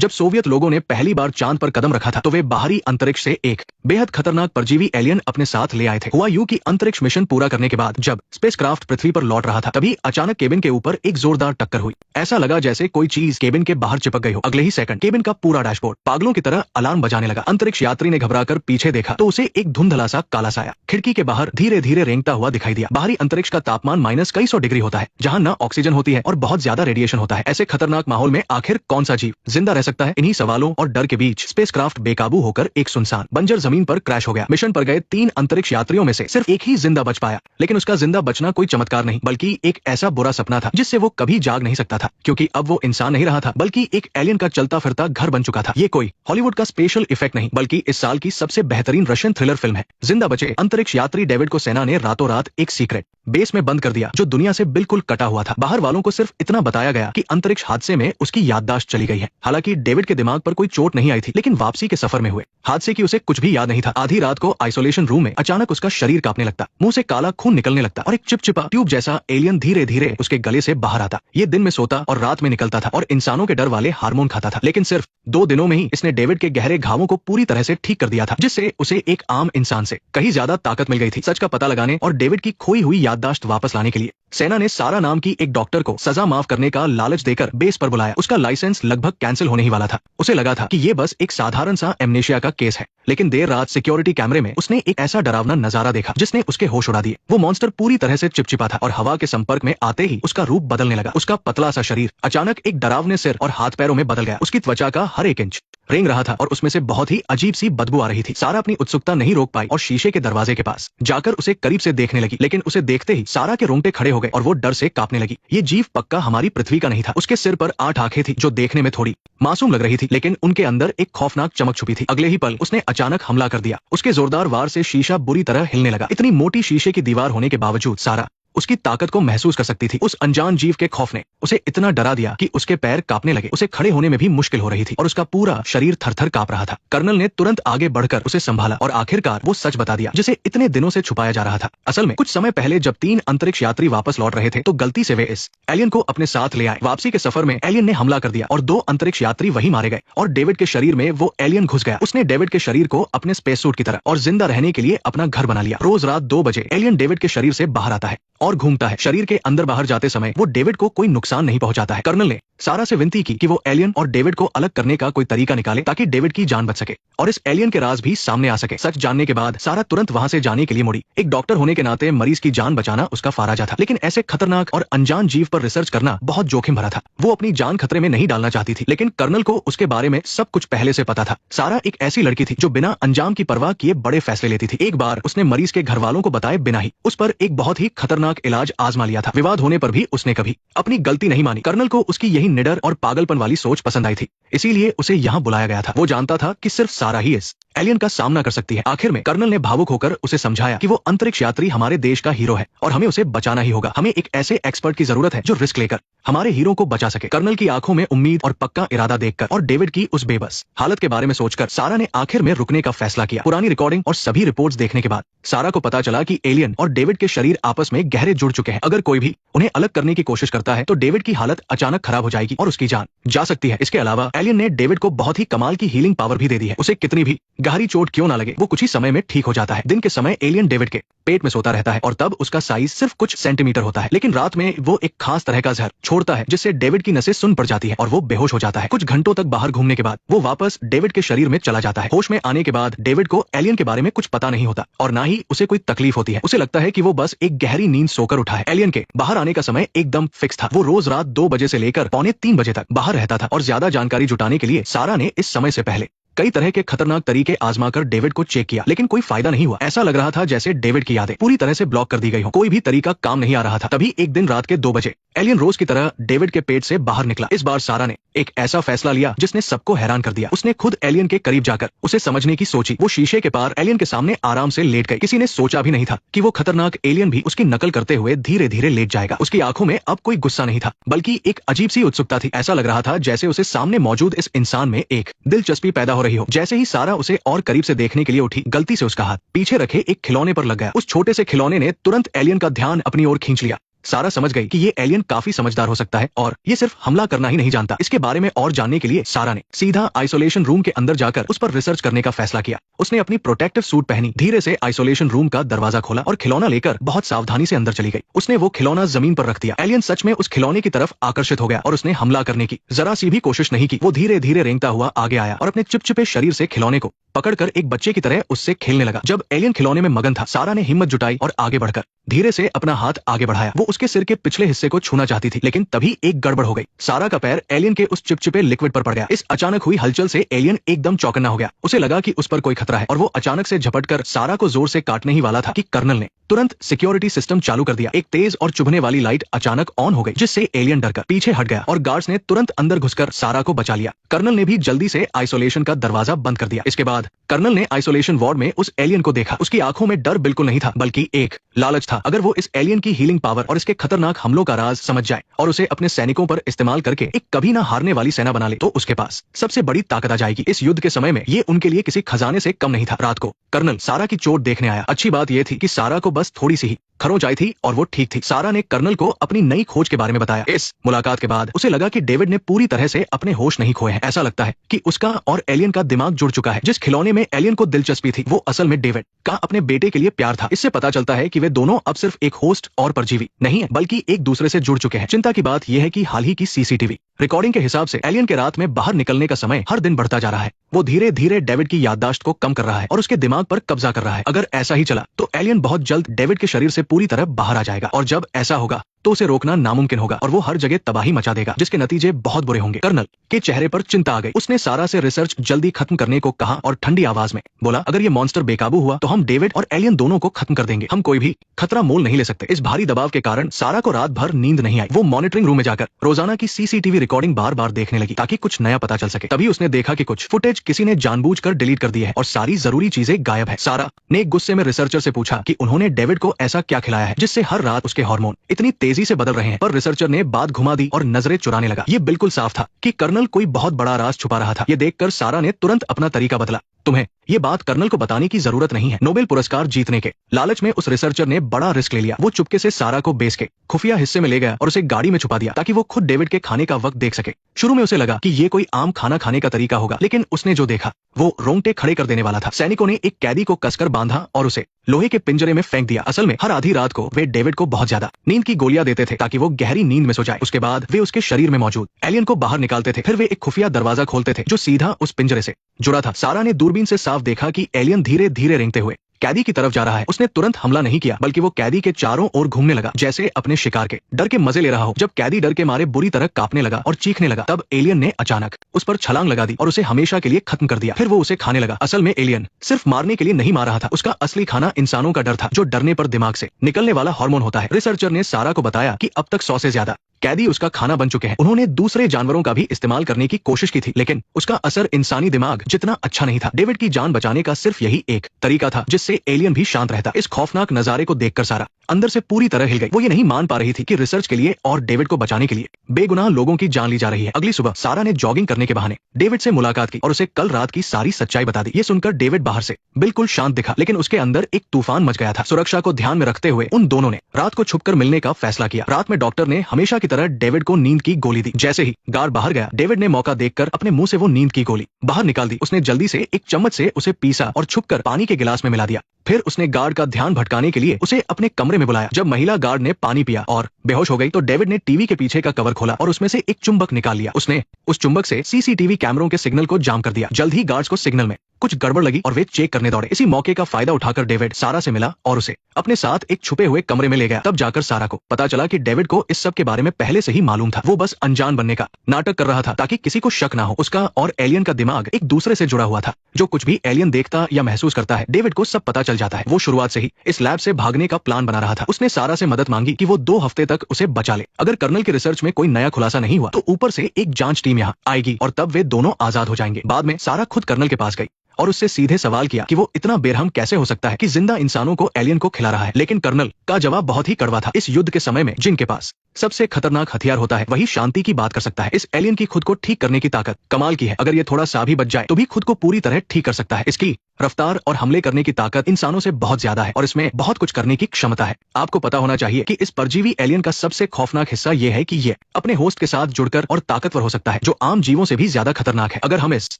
जब सोवियत लोगों ने पहली बार चांद पर कदम रखा था तो वे बाहरी अंतरिक्ष से एक बेहद खतरनाक परजीवी एलियन अपने साथ ले आए थे। हुआ यूं कि अंतरिक्ष मिशन पूरा करने के बाद जब स्पेसक्राफ्ट पृथ्वी पर लौट रहा था तभी अचानक केबिन के ऊपर एक जोरदार टक्कर हुई। ऐसा लगा जैसे कोई चीज केबिन के बाहर चिपक गई हो। अगले ही सेकंड केबिन का पूरा डैशबोर्ड पागलों की तरह अलार्म बजाने लगा। अंतरिक्ष यात्री ने घबराकर पीछे देखा तो उसे एक धुंधला सा काला साया खिड़की के बाहर धीरे धीरे रेंगता हुआ दिखाई दिया। बाहरी अंतरिक्ष का तापमान माइनस कई सौ डिग्री होता है, जहाँ न ऑक्सीजन होती है और बहुत ज्यादा रेडिएशन होता है। ऐसे खतरनाक माहौल में आखिर कौन सा जीव जिंदा रह सकता है? इन्हीं सवालों और डर के बीच स्पेसक्राफ्ट बेकाबू होकर एक सुनसान बंजर जमीन पर क्रैश हो गया। मिशन पर गए 3 अंतरिक्ष यात्रियों में से सिर्फ एक ही जिंदा बच पाया, लेकिन उसका जिंदा बचना कोई चमत्कार नहीं बल्कि एक ऐसा बुरा सपना था जिससे वो कभी जाग नहीं सकता था, क्योंकि अब वो इंसान नहीं रहा था बल्कि एक एलियन का चलता फिरता घर बन चुका था। ये कोई हॉलीवुड का स्पेशल इफेक्ट नहीं बल्कि इस साल की सबसे बेहतरीन रशियन थ्रिलर फिल्म है। जिंदा बचे अंतरिक्ष यात्री डेविड को सेना ने रातों रात एक सीक्रेट बेस में बंद कर दिया जो दुनिया से बिल्कुल कटा हुआ था। बाहर वालों को सिर्फ इतना बताया गया कि अंतरिक्ष हादसे में उसकी याददाश्त चली गई है। हालांकि डेविड के दिमाग पर कोई चोट नहीं आई थी, लेकिन वापसी के सफर में हुए हादसे की उसे कुछ भी याद नहीं था। आधी रात को आइसोलेशन रूम में अचानक उसका शरीर कांपने लगता, मुंह से काला खून निकलने लगता और एक चिपचिपा ट्यूब जैसा एलियन धीरे धीरे उसके गले से बाहर आता। ये दिन में सोता और रात में निकलता था और इंसानों के डर वाले हार्मोन खाता था। लेकिन सिर्फ 2 दिनों में ही इसने डेविड के गहरे घावों को पूरी तरह से ठीक कर दिया था, जिससे उसे एक आम इंसान से कहीं ज्यादा ताकत मिल गई थी। सच का पता लगाने और डेविड की खोई हुई याददाश्त वापस लाने के लिए सेना ने सारा नाम की एक डॉक्टर को सजा माफ करने का लालच देकर बेस पर बुलाया। उसका लाइसेंस लगभग कैंसिल होने ही वाला था। उसे लगा था कि ये बस एक साधारण सा एमनेशिया का केस है, लेकिन देर रात सिक्योरिटी कैमरे में उसने एक ऐसा डरावना नजारा देखा जिसने उसके होश उड़ा दिए। वो मॉन्स्टर पूरी तरह से चिपचिपा था और हवा के संपर्क में आते ही उसका रूप बदलने लगा। उसका पतला सा शरीर अचानक एक डरावने सिर और हाथ पैरों में बदल गया। उसकी त्वचा का हर एक इंच रेंग रहा था और उसमें से बहुत ही अजीब सी बदबू आ रही थी। सारा अपनी उत्सुकता नहीं रोक पाई और शीशे के दरवाजे के पास जाकर उसे करीब से देखने लगी, लेकिन उसे देखते ही सारा के रोंगटे खड़े हो गए और वो डर से कांपने लगी। ये जीव पक्का हमारी पृथ्वी का नहीं था। उसके सिर पर 8 आंखें थी जो देखने में थोड़ी मासूम लग रही थी, लेकिन उनके अंदर एक खौफनाक चमक छुपी थी। अगले ही पल उसने अचानक हमला कर दिया। उसके जोरदार वार से शीशा बुरी तरह हिलने लगा। इतनी मोटी शीशे की दीवार होने के बावजूद सारा उसकी ताकत को महसूस कर सकती थी। उस अनजान जीव के खौफ ने उसे इतना डरा दिया कि उसके पैर कांपने लगे। उसे खड़े होने में भी मुश्किल हो रही थी और उसका पूरा शरीर थर-थर कांप रहा था। कर्नल ने तुरंत आगे बढ़कर उसे संभाला और आखिरकार वो सच बता दिया जिसे इतने दिनों से छुपाया जा रहा था। असल में कुछ समय पहले जब 3 अंतरिक्ष यात्री वापस लौट रहे थे तो गलती से वे इस एलियन को अपने साथ ले आए। वापसी के सफर में एलियन ने हमला कर दिया और 2 अंतरिक्ष यात्री वहीं मारे गए और डेविड के शरीर में वो एलियन घुस गया। उसने डेविड के शरीर को अपने स्पेस सूट की तरह और जिंदा रहने के लिए अपना घर बना लिया। रोज रात 2 बजे एलियन डेविड के शरीर से बाहर आता है और घूमता है। शरीर के अंदर बाहर जाते समय वो डेविड को कोई नुकसान नहीं पहुंचाता है। कर्नल ने सारा से विनती की कि वो एलियन और डेविड को अलग करने का कोई तरीका निकाले ताकि डेविड की जान बच सके और इस एलियन के राज भी सामने आ सके। सच जानने के बाद सारा तुरंत वहां से जाने के लिए मुड़ी। एक डॉक्टर होने के नाते मरीज की जान बचाना उसका फाराजा था, लेकिन ऐसे खतरनाक और अनजान जीव पर रिसर्च करना बहुत जोखिम भरा था। वो अपनी जान खतरे में नहीं डालना चाहती थी, लेकिन कर्नल को उसके बारे में सब कुछ पहले से पता था। सारा एक ऐसी लड़की थी जो बिना अंजाम की परवाह किए बड़े फैसले लेती थी। एक बार उसने मरीज के घर वालों को बताए बिना ही उस पर एक बहुत ही खतरनाक इलाज आजमा लिया था। विवाद होने पर भी उसने कभी अपनी गलती नहीं मानी। कर्नल को उसकी यही निडर और पागलपन वाली सोच पसंद आई थी, इसीलिए उसे यहाँ बुलाया गया था। वो जानता था कि सिर्फ सारा ही इस एलियन का सामना कर सकती है। आखिर में कर्नल ने भावुक होकर उसे समझाया कि वो अंतरिक्ष यात्री हमारे देश का हीरो है और हमें उसे बचाना ही होगा। हमें एक ऐसे एक्सपर्ट की जरूरत है जो रिस्क लेकर हमारे हीरो को बचा सके। कर्नल की आंखों में उम्मीद और पक्का इरादा देखकर और डेविड की उस बेबस हालत के बारे में सोचकर सारा ने आखिर में रुकने का फैसला किया। पुरानी रिकॉर्डिंग और सभी रिपोर्ट्स देखने के बाद सारा को पता चला कि एलियन और डेविड के शरीर आपस में गहरे जुड़ चुके हैं। अगर कोई भी उन्हें अलग करने की कोशिश करता है तो डेविड की हालत अचानक खराब हो जाएगी और उसकी जान जा सकती है। इसके अलावा एलियन ने डेविड को बहुत ही कमाल की हीलिंग पावर भी दे दी है। उसे कितनी भी गहरी चोट क्यों ना लगे, वो कुछ ही समय में ठीक हो जाता है। दिन के समय एलियन डेविड के पेट में सोता रहता है और तब उसका साइज सिर्फ कुछ सेंटीमीटर होता है, लेकिन रात में वो एक खास तरह का जहर छोड़ता है जिससे डेविड की नसें सुन्न पड़ जाती है और वो बेहोश हो जाता है। कुछ घंटों तक बाहर घूमने के बाद वो वापस डेविड के शरीर में चला जाता है। होश में आने के बाद डेविड को एलियन के बारे में कुछ पता नहीं होता और ना ही उसे कोई तकलीफ होती है। उसे लगता है कि वो बस एक गहरी नींद सोकर उठा है। एलियन के बाहर आने का समय एकदम फिक्स था। वो रोज रात 2 बजे से लेकर पौने 3 बजे तक बाहर रहता था और ज्यादा जानकारी जुटाने के लिए सारा ने इस समय से पहले कई तरह के खतरनाक तरीके आजमाकर डेविड को चेक किया, लेकिन कोई फायदा नहीं हुआ। ऐसा लग रहा था जैसे डेविड की यादें पूरी तरह से ब्लॉक कर दी गई हो। कोई भी तरीका काम नहीं आ रहा था। तभी एक दिन रात के 2 बजे एलियन रोज की तरह डेविड के पेट से बाहर निकला। इस बार सारा ने एक ऐसा फैसला लिया जिसने सबको हैरान कर दिया। उसने खुद एलियन के करीब जाकर उसे समझने की सोची। वो शीशे के पार एलियन के सामने आराम से लेट गई। किसी ने सोचा भी नहीं था कि वो खतरनाक एलियन भी उसकी नकल करते हुए धीरे धीरे लेट जाएगा। उसकी आंखों में अब कोई गुस्सा नहीं था, बल्कि एक अजीब सी उत्सुकता थी। ऐसा लग रहा था जैसे उसे सामने मौजूद इस इंसान में एक दिलचस्पी पैदा हो रही हो। जैसे ही सारा उसे और करीब से देखने के लिए उठी, गलती से उसका हाथ पीछे रखे एक खिलौने पर लग गया। उस छोटे से खिलौने ने तुरंत एलियन का ध्यान अपनी ओर खींच लिया। सारा समझ गई कि ये एलियन काफी समझदार हो सकता है और ये सिर्फ हमला करना ही नहीं जानता। इसके बारे में और जानने के लिए सारा ने सीधा आइसोलेशन रूम के अंदर जाकर उस पर रिसर्च करने का फैसला किया। उसने अपनी प्रोटेक्टिव सूट पहनी, धीरे से आइसोलेशन रूम का दरवाजा खोला और खिलौना लेकर बहुत सावधानी से अंदर चली गई। उसने वो खिलौना जमीन पर रख दिया। एलियन सच में उस खिलौने की तरफ आकर्षित हो गया और उसने हमला करने की जरा सी भी कोशिश नहीं की। वो धीरे धीरे रेंगता हुआ आगे आया और अपने चिपचिपे शरीर से खिलौने को पकड़कर एक बच्चे की तरह उससे खेलने लगा। जब एलियन खिलौने में मगन था, सारा ने हिम्मत जुटाई और आगे बढ़कर धीरे से अपना हाथ आगे बढ़ाया। वो उसके सिर के पिछले हिस्से को छूना चाहती थी, लेकिन तभी एक गड़बड़ हो गई। सारा का पैर एलियन के उस चिपचिपे लिक्विड पर पड़ गया। इस अचानक हुई हलचल से एलियन एकदम चौकन्ना हो गया। उसे लगा कि उस पर कोई खतरा है और वो अचानक से झपटकर सारा को जोर से काटने ही वाला था कि कर्नल ने तुरंत सिक्योरिटी सिस्टम चालू कर दिया। एक तेज और चुभने वाली लाइट अचानक ऑन हो गई, जिससे एलियन डरकर पीछे हट गया और गार्ड्स ने तुरंत अंदर घुसकर सारा को बचा लिया। कर्नल ने भी जल्दी से आइसोलेशन का दरवाजा बंद कर दिया। इसके बाद कर्नल ने आइसोलेशन वार्ड में उस एलियन को देखा। उसकी आंखों में डर बिल्कुल नहीं था, बल्कि एक लालच था। अगर वो इस एलियन की हीलिंग पावर और इसके खतरनाक हमलों का राज समझ जाए और उसे अपने सैनिकों पर इस्तेमाल करके एक कभी ना हारने वाली सेना बना ले, तो उसके पास सबसे बड़ी ताकत आ जाएगी। इस युद्ध के समय में ये उनके लिए किसी खजाने से कम नहीं था। रात को कर्नल सारा की चोट देखने आया। अच्छी बात यह थी कि सारा को बस थोड़ी सी ही खरोंच आई थी और वो ठीक थी। सारा ने कर्नल को अपनी नई खोज के बारे में बताया। इस मुलाकात के बाद उसे लगा कि डेविड ने पूरी तरह से अपने होश नहीं खोए हैं। ऐसा लगता है कि उसका और एलियन का दिमाग जुड़ चुका है। जिस खिलौने में एलियन को दिलचस्पी थी, वो असल में डेविड का अपने बेटे के लिए प्यार था। इससे पता चलता है कि वे दोनों अब सिर्फ एक होस्ट और परजीवी नहीं है, बल्कि एक दूसरे से जुड़ चुके हैं। चिंता की बात यह है कि हाल ही की सीसीटीवी रिकॉर्डिंग के हिसाब से एलियन के रात में बाहर निकलने का समय हर दिन बढ़ता जा रहा है। वो धीरे धीरे डेविड की याददाश्त को कम कर रहा है और उसके दिमाग पर कब्जा कर रहा है। अगर ऐसा ही चला तो एलियन बहुत जल्द डेविड के शरीर से पूरी तरह बाहर आ जाएगा और जब ऐसा होगा तो उसे रोकना नामुमकिन होगा और वो हर जगह तबाही मचा देगा, जिसके नतीजे बहुत बुरे होंगे। कर्नल के चेहरे पर चिंता आ गई। उसने सारा से रिसर्च जल्दी खत्म करने को कहा और ठंडी आवाज में बोला, अगर ये मॉन्स्टर बेकाबू हुआ तो हम डेविड और एलियन दोनों को खत्म कर देंगे। हम कोई भी खतरा मोल नहीं ले सकते। इस भारी दबाव के कारण सारा को रात भर नींद नहीं आई। वो मॉनिटरिंग रूम में जाकर रोजाना की सीसीटीवी रिकॉर्डिंग बार बार देखने लगी ताकि कुछ नया पता चल सके। तभी उसने देखा कि कुछ फुटेज किसी ने जानबूझकर डिलीट कर दी है और सारी जरूरी चीजें गायब है। सारा ने गुस्से में रिसर्चर से पूछा कि उन्होंने डेविड को ऐसा क्या खिलाया है जिससे हर रात उसके हार्मोन इतनी तेजी से बदल रहे हैं। रिसर्चर ने बात घुमा दी और नजरें चुराने लगा। ये बिल्कुल साफ था कि कर्नल कोई बहुत बड़ा राज छुपा रहा था। ये देखकर सारा ने तुरंत अपना तरीका बदला। तुम्हें ये बात कर्नल को बताने की जरूरत नहीं है। नोबेल पुरस्कार जीतने के लालच में उस रिसर्चर ने बड़ा रिस्क ले लिया। वो चुपके से सारा को बेस के खुफिया हिस्से में ले गया और उसे गाड़ी में छुपा दिया ताकि वो खुद डेविड के खाने का वक्त देख सके। शुरू में उसे लगा कि ये कोई आम खाना खाने का तरीका होगा, लेकिन उसने जो देखा वो रोंगटे खड़े कर देने वाला था। सैनिकों ने एक कैदी को कसकर बांधा और उसे लोहे के पिंजरे में फेंक दिया। असल में हर आधी रात को वे डेविड को बहुत ज्यादा नींद की गोलियां देते थे ताकि वो गहरी नींद में सो जाए। उसके बाद वे उसके शरीर में मौजूद एलियन को बाहर निकालते थे। फिर वे एक खुफिया दरवाजा खोलते थे जो सीधा उस पिंजरे से जुड़ा था। सारा ने दूरबीन से साफ देखा कि एलियन धीरे धीरे रेंगते हुए कैदी की तरफ जा रहा है। उसने तुरंत हमला नहीं किया, बल्कि वो कैदी के चारों ओर घूमने लगा जैसे अपने शिकार के डर के मजे ले रहा हो। जब कैदी डर के मारे बुरी तरह कांपने लगा और चीखने लगा, तब एलियन ने अचानक उस पर छलांग लगा दी और उसे हमेशा के लिए खत्म कर दिया। फिर वो उसे खाने लगा। असल में एलियन सिर्फ मारने के लिए नहीं मार रहा था। उसका असली खाना इंसानों का डर था, जो डरने पर दिमाग से निकलने वाला हार्मोन होता है। रिसर्चर ने सारा को बताया कि अब तक 100 से ज्यादा कैदी उसका खाना बन चुके हैं। उन्होंने दूसरे जानवरों का भी इस्तेमाल करने की कोशिश की थी, लेकिन उसका असर इंसानी दिमाग जितना अच्छा नहीं था। डेविड की जान बचाने का सिर्फ यही एक तरीका था जिससे एलियन भी शांत रहता। इस खौफनाक नजारे को देखकर सारा अंदर से पूरी तरह हिल गई। वो ये नहीं मान पा रही थी कि रिसर्च के लिए और डेविड को बचाने के लिए बेगुनाह लोगों की जान ली जा रही है। अगली सुबह सारा ने जॉगिंग करने के बहाने डेविड से मुलाकात की और उसे कल रात की सारी सच्चाई बता दी। ये सुनकर डेविड बाहर से बिल्कुल शांत दिखा, लेकिन उसके अंदर एक तूफान मच गया था। सुरक्षा को ध्यान में रखते हुए उन दोनों ने रात को छुपकर मिलने का फैसला किया। रात में डॉक्टर ने हमेशा की तरह डेविड को नींद की गोली दी। जैसे ही गार्ड बाहर गया, डेविड ने मौका देखकर अपने मुंह से वो नींद की गोली बाहर निकाल दी। उसने जल्दी से एक चम्मच से उसे पीसा और छुपकर पानी के गिलास में मिला दिया। फिर उसने गार्ड का ध्यान भटकाने के लिए उसे अपने कमरे में बुलाया। जब महिला गार्ड ने पानी पिया और बेहोश हो गई तो डेविड ने टीवी के पीछे का कवर खोला और उसमें से एक चुंबक निकाल लिया। उसने उस चुंबक से सीसीटीवी कैमरों के सिग्नल को जाम कर दिया। जल्द ही गार्ड्स को सिग्नल में कुछ गड़बड़ लगी और वे चेक करने दौड़े। इसी मौके का फायदा उठाकर डेविड सारा से मिला और उसे अपने साथ एक छुपे हुए कमरे में ले गया। तब जाकर सारा को पता चला कि डेविड को इस सब के बारे में पहले से ही मालूम था। वो बस अनजान बनने का नाटक कर रहा था ताकि किसी को शक ना हो। उसका और एलियन का दिमाग एक दूसरे से जुड़ा हुआ था। जो कुछ भी एलियन देखता या महसूस करता है, डेविड को सब पता चल जाता है। वो शुरुआत से ही इस लैब से भागने का प्लान बना रहा था। उसने सारा से मदद मांगी कि वो 2 हफ्ते तक उसे बचा ले। अगर कर्नल की रिसर्च में कोई नया खुलासा नहीं हुआ तो ऊपर से एक जांच टीम यहाँ आएगी और तब वे दोनों आजाद हो जाएंगे। बाद में सारा खुद कर्नल के पास गई और उससे सीधे सवाल किया कि वो इतना बेरहम कैसे हो सकता है कि जिंदा इंसानों को एलियन को खिला रहा है। लेकिन कर्नल का जवाब बहुत ही कड़वा था। इस युद्ध के समय में जिनके पास सबसे खतरनाक हथियार होता है, वही शांति की बात कर सकता है। इस एलियन की खुद को ठीक करने की ताकत कमाल की है। अगर ये थोड़ा सा भी बच जाए तो भी खुद को पूरी तरह ठीक कर सकता है। इसकी रफ्तार और हमले करने की ताकत इंसानों से बहुत ज्यादा है और इसमें बहुत कुछ करने की क्षमता है। आपको पता होना चाहिए कि इस परजीवी एलियन का सबसे खौफनाक हिस्सा ये है कि ये अपने होस्ट के साथ जुड़कर और ताकतवर हो सकता है, जो आम जीवों से भी ज्यादा खतरनाक है। अगर हम इस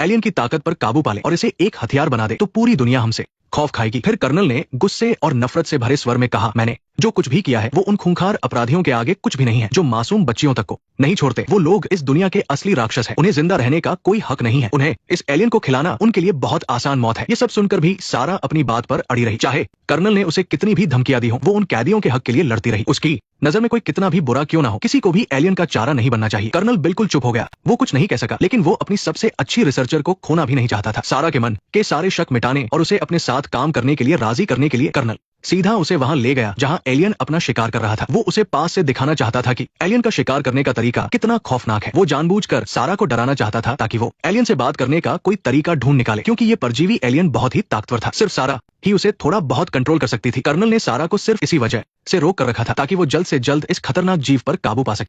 एलियन की ताकत पर काबू पाले और इसे एक हथियार बना दे तो पूरी दुनिया हमसे खौफ खाएगी। फिर कर्नल ने गुस्से और नफरत से भरे स्वर में कहा, मैंने जो कुछ भी किया है वो उन खूंखार अपराधियों के आगे कुछ भी नहीं है जो मासूम बच्चियों तक को नहीं छोड़ते। वो लोग इस दुनिया के असली राक्षस हैं। उन्हें जिंदा रहने का कोई हक नहीं है। उन्हें इस एलियन को खिलाना उनके लिए बहुत आसान मौत है। ये सब सुनकर भी सारा अपनी बात पर अड़ी रही। चाहे कर्नल ने उसे कितनी भी धमकियां दी हो, वो उन कैदियों के हक के लिए लड़ती रही। उसकी नजर में कोई कितना भी बुरा क्यों ना हो, किसी को भी एलियन का चारा नहीं बनना चाहिए। कर्नल बिल्कुल चुप हो गया। वो कुछ नहीं कह सका, लेकिन वो अपनी सबसे अच्छी रिसर्चर को खोना भी नहीं चाहता था। सारा के मन के सारे शक मिटाने और उसे अपने साथ काम करने के लिए राजी करने के लिए कर्नल सीधा उसे वहां ले गया जहां एलियन अपना शिकार कर रहा था। वो उसे पास से दिखाना चाहता था कि एलियन का शिकार करने का तरीका कितना खौफनाक है। वो जानबूझकर सारा को डराना चाहता था ताकि वो एलियन से बात करने का कोई तरीका ढूंढ निकाले, क्योंकि ये परजीवी एलियन बहुत ही ताकतवर था। सिर्फ सारा ही उसे थोड़ा बहुत कंट्रोल कर सकती थी। कर्नल ने सारा को सिर्फ इसी वजह से रोक कर रखा था ताकि वो जल्द से जल्द इस खतरनाक जीव पर काबू पा सके।